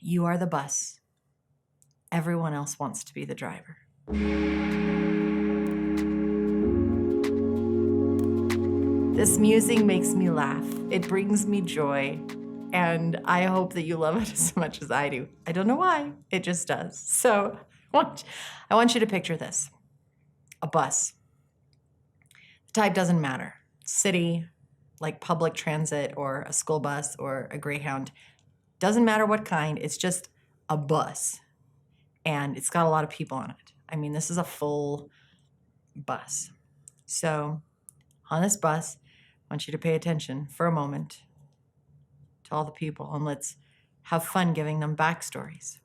You are the bus. Everyone else wants to be the driver. This musing makes me laugh. It brings me joy. And I hope that you love it as much as I do. I don't know why, it just does. So I want you to picture this. A bus. The type doesn't matter. City, like public transit or a school bus or a Greyhound. Doesn't matter what kind, it's just a bus. And it's got a lot of people on it. I mean, this is a full bus. So on this bus, I want you to pay attention for a moment to all the people, and let's have fun giving them backstories.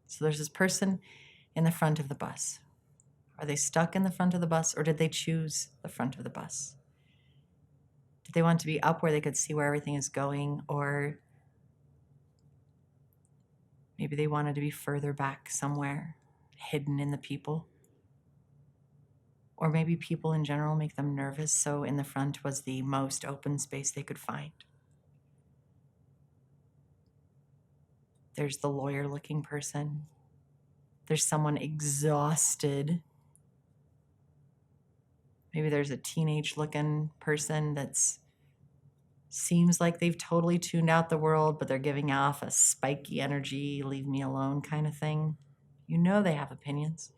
So there's this person in the front of the bus. Are they stuck in the front of the bus, or did they choose the front of the bus? Did they want to be up where they could see where everything is going, or maybe they wanted to be further back somewhere, hidden in the people? Or maybe people in general make them nervous, so in the front was the most open space they could find. There's the lawyer-looking person. There's someone exhausted. Maybe there's a teenage-looking person that seems like they've totally tuned out the world, but they're giving off a spiky energy, leave me alone kind of thing. You know they have opinions.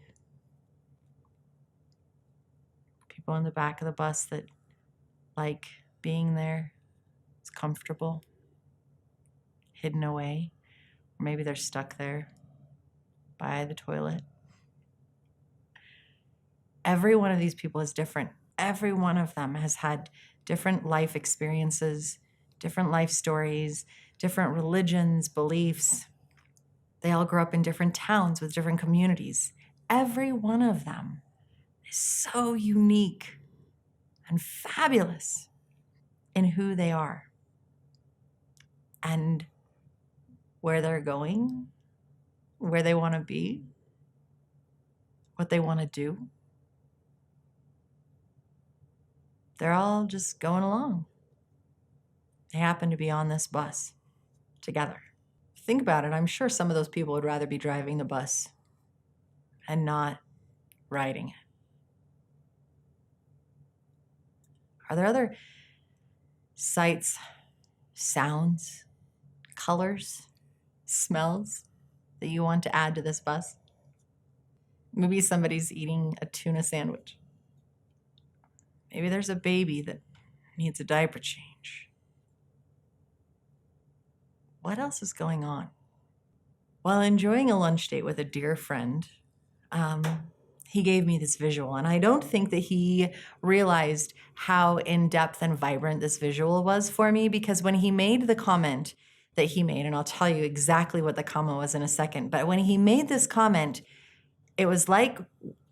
People in the back of the bus that like being there. It's comfortable, hidden away. Or maybe they're stuck there by the toilet. Every one of these people is different. Every one of them has had different life experiences, different life stories, different religions, beliefs. They all grew up in different towns with different communities. Every one of them is so unique and fabulous in who they are and where they're going, where they want to be, what they want to do. They're all just going along. They happen to be on this bus together. Think about it. I'm sure some of those people would rather be driving the bus and not riding it. Are there other sights, sounds, colors, smells that you want to add to this bus? Maybe somebody's eating a tuna sandwich. Maybe there's a baby that needs a diaper change. What else is going on? While enjoying a lunch date with a dear friend, he gave me this visual, and I don't think that he realized how in-depth and vibrant this visual was for me, because when he made the comment that he made, and I'll tell you exactly what the comment was in a second, but when he made this comment, it was like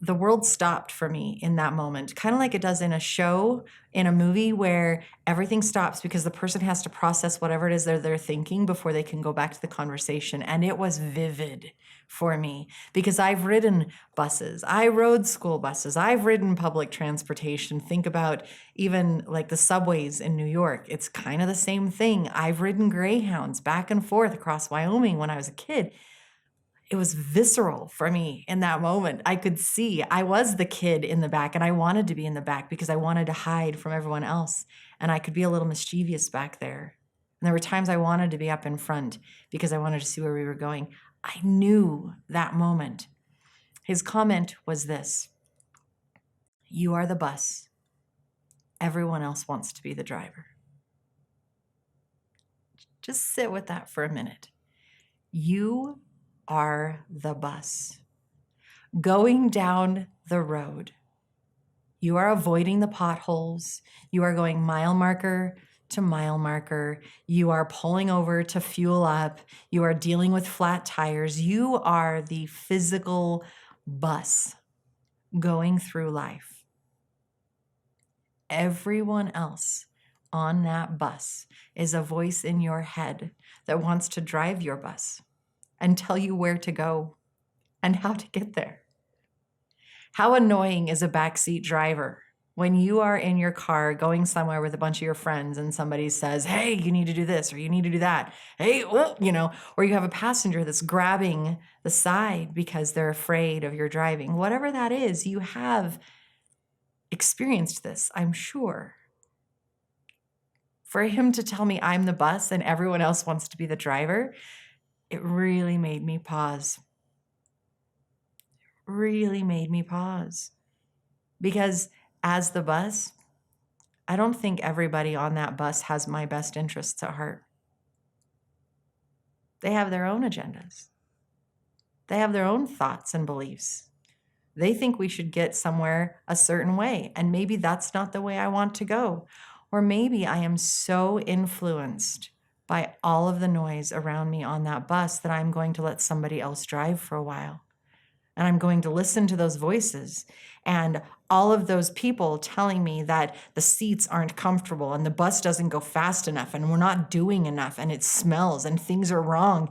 the world stopped for me in that moment, kind of like it does in a show, in a movie, where everything stops because the person has to process whatever it is they're thinking before they can go back to the conversation. And it was vivid for me because I've ridden buses. I rode school buses. I've ridden public transportation. Think about even like the subways in New York. It's kind of the same thing. I've ridden Greyhounds back and forth across Wyoming when I was a kid. It was visceral for me in that moment. I could see I was the kid in the back, and I wanted to be in the back because I wanted to hide from everyone else. And I could be a little mischievous back there. And there were times I wanted to be up in front because I wanted to see where we were going. I knew that moment. His comment was this: you are the bus. Everyone else wants to be the driver. Just sit with that for a minute. You are the bus. Going down the road. You are avoiding the potholes. You are going mile marker to mile marker. You are pulling over to fuel up. You are dealing with flat tires. You are the physical bus going through life. Everyone else on that bus is a voice in your head that wants to drive your bus and tell you where to go and how to get there. How annoying is a backseat driver When you are in your car going somewhere with a bunch of your friends and somebody says, hey, you need to do this or you need to do that. Hey, oh, or you have a passenger that's grabbing the side because they're afraid of your driving. Whatever that is, you have experienced this, I'm sure. For him to tell me I'm the bus and everyone else wants to be the driver, it really made me pause. Really made me pause. Because as the bus, I don't think everybody on that bus has my best interests at heart. They have their own agendas. They have their own thoughts and beliefs. They think we should get somewhere a certain way, and maybe that's not the way I want to go. Or maybe I am so influenced by all of the noise around me on that bus that I'm going to let somebody else drive for a while. And I'm going to listen to those voices and all of those people telling me that the seats aren't comfortable and the bus doesn't go fast enough and we're not doing enough and it smells and things are wrong.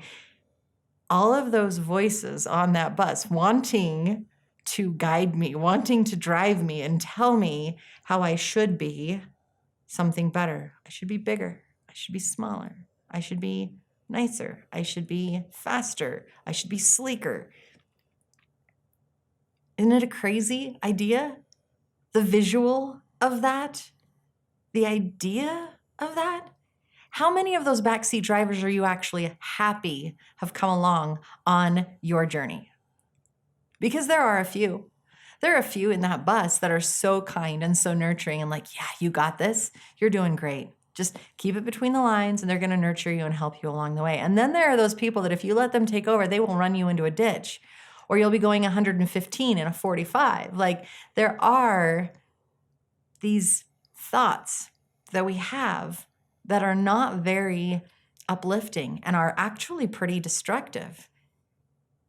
All of those voices on that bus wanting to guide me, wanting to drive me and tell me how I should be something better. I should be bigger. I should be smaller. I should be nicer. I should be faster. I should be sleeker. Isn't it a crazy idea? The visual of that? The idea of that? How many of those backseat drivers are you actually happy have come along on your journey? Because there are a few. There are a few in that bus that are so kind and so nurturing and like, yeah, you got this. You're doing great. Just keep it between the lines and they're going to nurture you and help you along the way. And then there are those people that if you let them take over, they will run you into a ditch. Or you'll be going 115 in a 45. Like there are these thoughts that we have that are not very uplifting and are actually pretty destructive.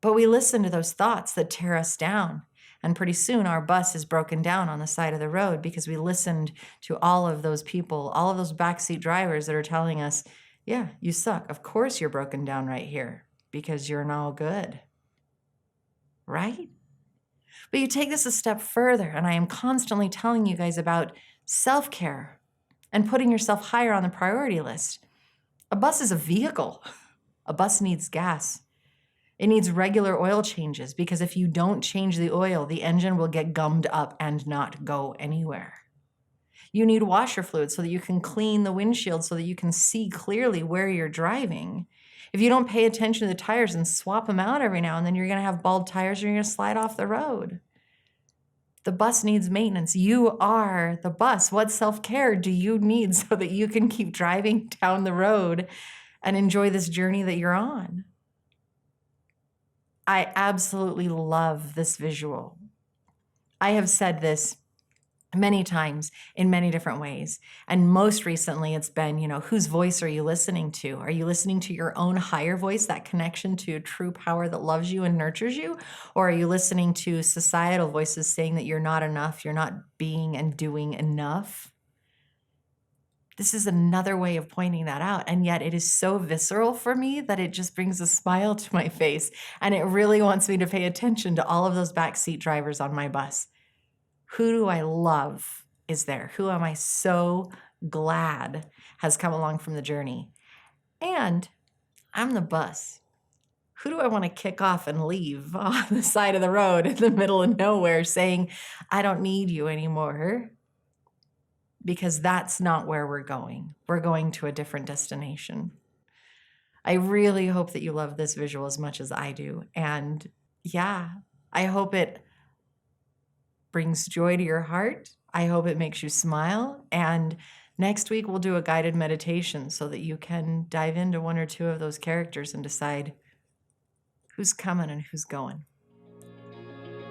But we listen to those thoughts that tear us down. And pretty soon our bus is broken down on the side of the road because we listened to all of those people, all of those backseat drivers that are telling us, yeah, you suck. Of course you're broken down right here because you're no good. Right? But you take this a step further, and I am constantly telling you guys about self-care and putting yourself higher on the priority list. A bus is a vehicle. A bus needs gas. It needs regular oil changes because if you don't change the oil, the engine will get gummed up and not go anywhere. You need washer fluid so that you can clean the windshield so that you can see clearly where you're driving. If you don't pay attention to the tires and swap them out every now and then, you're going to have bald tires or you're going to slide off the road. The bus needs maintenance. You are the bus. What self-care do you need so that you can keep driving down the road and enjoy this journey that you're on? I absolutely love this visual. I have said this many times in many different ways. And most recently it's been, whose voice are you listening to? Are you listening to your own higher voice, that connection to true power that loves you and nurtures you? Or are you listening to societal voices saying that you're not enough, you're not being and doing enough? This is another way of pointing that out. And yet it is so visceral for me that it just brings a smile to my face. And it really wants me to pay attention to all of those backseat drivers on my bus. Who do I love is there? Who am I so glad has come along from the journey? And I'm the bus. Who do I want to kick off and leave on the side of the road in the middle of nowhere saying, I don't need you anymore? Because that's not where we're going. We're going to a different destination. I really hope that you love this visual as much as I do. And yeah, I hope it brings joy to your heart. I hope it makes you smile. And next week, we'll do a guided meditation so that you can dive into one or two of those characters and decide who's coming and who's going.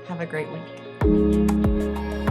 Have a great week.